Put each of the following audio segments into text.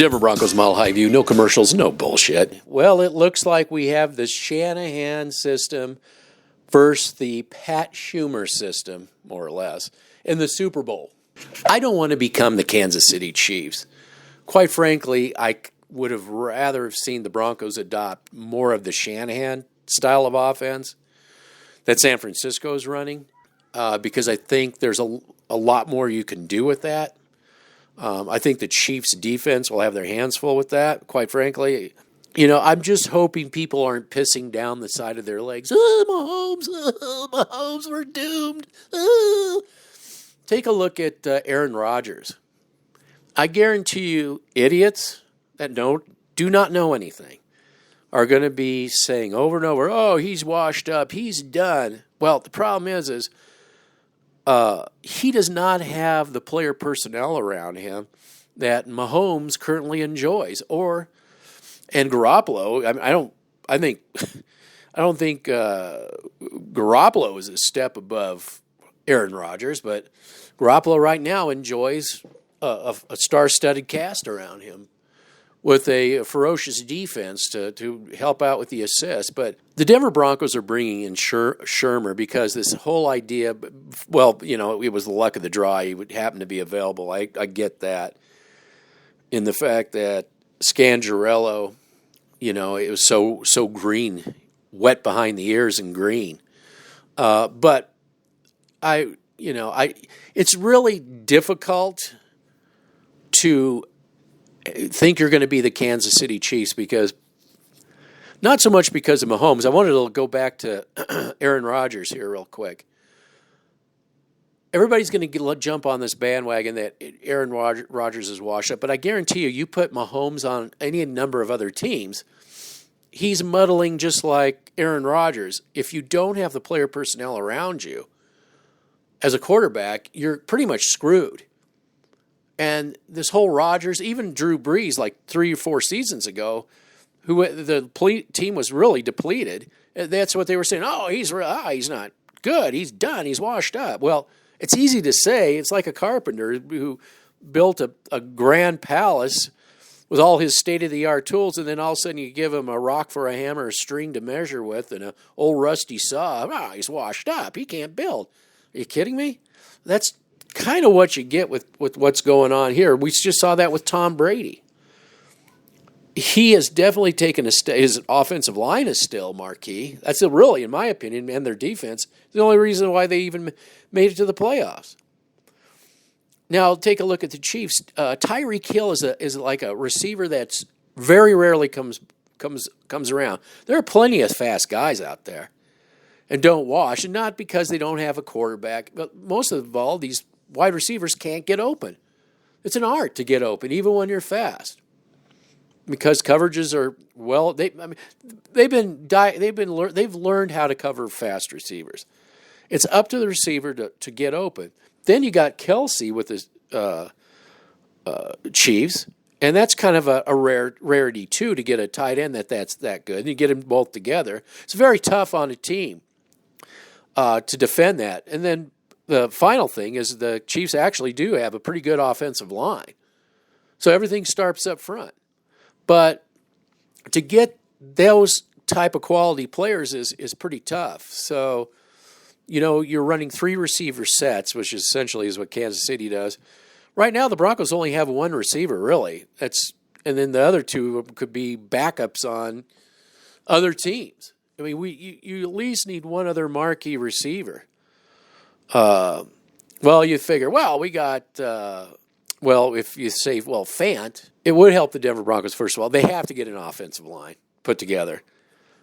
Denver Broncos Mile High View, no commercials, no bullshit. Well, it looks like we have the Shanahan system versus the Pat Shurmur system, more or less, in the Super Bowl. I don't want to become the Kansas City Chiefs. Quite frankly, I would have rather have seen the Broncos adopt more of the Shanahan style of offense that San Francisco is running, because I think there's a lot more you can do with that. I think the Chiefs' defense will have their hands full with that, quite frankly. You know, I'm just hoping people aren't pissing down the side of their legs. Mahomes, we're doomed. Take a look at Aaron Rodgers. I guarantee you idiots that do not know anything are going to be saying over and over, oh, he's washed up, he's done. Well, the problem is he does not have the player personnel around him that Mahomes currently enjoys, and Garoppolo. I don't think Garoppolo is a step above Aaron Rodgers, but Garoppolo right now enjoys a star-studded cast around him with a ferocious defense to help out with the assists. But the Denver Broncos are bringing in Shurmur because this whole idea, well, you know, it was the luck of the draw. He would happen to be available. I get that. In the fact that Scangarello, you know, it was so green, wet behind the ears and green. But it's really difficult to think you're going to be the Kansas City Chiefs because, not so much because of Mahomes. I wanted to go back to Aaron Rodgers here real quick. Everybody's going to jump on this bandwagon that Aaron Rodgers is washed up, but I guarantee you put Mahomes on any number of other teams, he's muddling just like Aaron Rodgers. If you don't have the player personnel around you as a quarterback, you're pretty much screwed. And this whole Rodgers, even Drew Brees, like 3 or 4 seasons ago, who the team was really depleted. That's what they were saying. Oh, he's not good. He's done. He's washed up. Well, it's easy to say. It's like a carpenter who built a grand palace with all his state-of-the-art tools, and then all of a sudden you give him a rock for a hammer, a string to measure with, and an old rusty saw. Oh, he's washed up. He can't build. Are you kidding me? That's kind of what you get with what's going on here. We just saw that with Tom Brady. He has definitely taken his offensive line is still marquee. That's really, in my opinion, and their defense, the only reason why they even made it to the playoffs. Now, take a look at the Chiefs. Tyreek Hill is like a receiver that's very rarely comes around. There are plenty of fast guys out there and don't wash, and not because they don't have a quarterback, but most of all, these wide receivers can't get open. It's an art to get open, even when you're fast, because coverages are they've learned how to cover fast receivers. It's up to the receiver to get open. Then you got Kelsey with the Chiefs, and that's kind of a rarity too to get a tight end that's that good. And you get them both together. It's very tough on a team to defend that. And then the final thing is the Chiefs actually do have a pretty good offensive line. So everything starts up front. But to get those type of quality players is pretty tough. So, you know, you're running 3 receiver sets, which essentially is what Kansas City does. Right now, the Broncos only have 1 receiver, really. And then the other 2 could be backups on other teams. I mean, you at least need 1 other marquee receiver. Well, you figure, we got, if you say, Fant, it would help the Denver Broncos, first of all. They have to get an offensive line put together,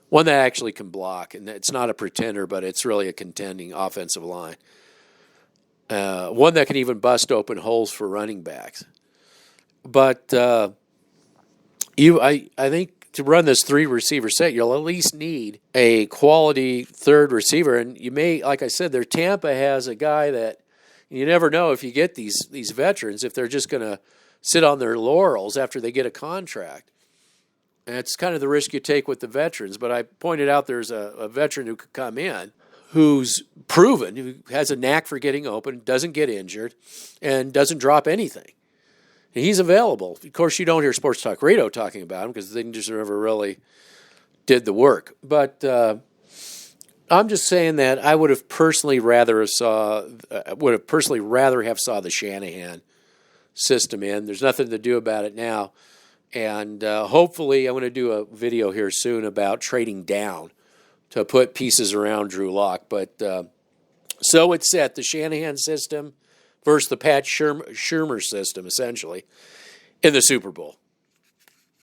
one that actually can block. And it's not a pretender, but it's really a contending offensive line. One that can even bust open holes for running backs. But I think to run this 3 receiver set, you'll at least need a quality third receiver. And you may, like I said, Tampa has a guy that you never know if you get these veterans, if they're just going to sit on their laurels after they get a contract. And it's kind of the risk you take with the veterans. But I pointed out there's a veteran who could come in who's proven, who has a knack for getting open, doesn't get injured, and doesn't drop anything. And he's available. Of course, you don't hear Sports Talk Radio talking about him because they just never really did the work. But I'm just saying that I would have personally rather have saw the Shanahan system in. There's nothing to do about it now. And hopefully I'm going to do a video here soon about trading down to put pieces around Drew Lock. But so it's set, the Shanahan system versus the Pat Shurmur system, essentially, in the Super Bowl.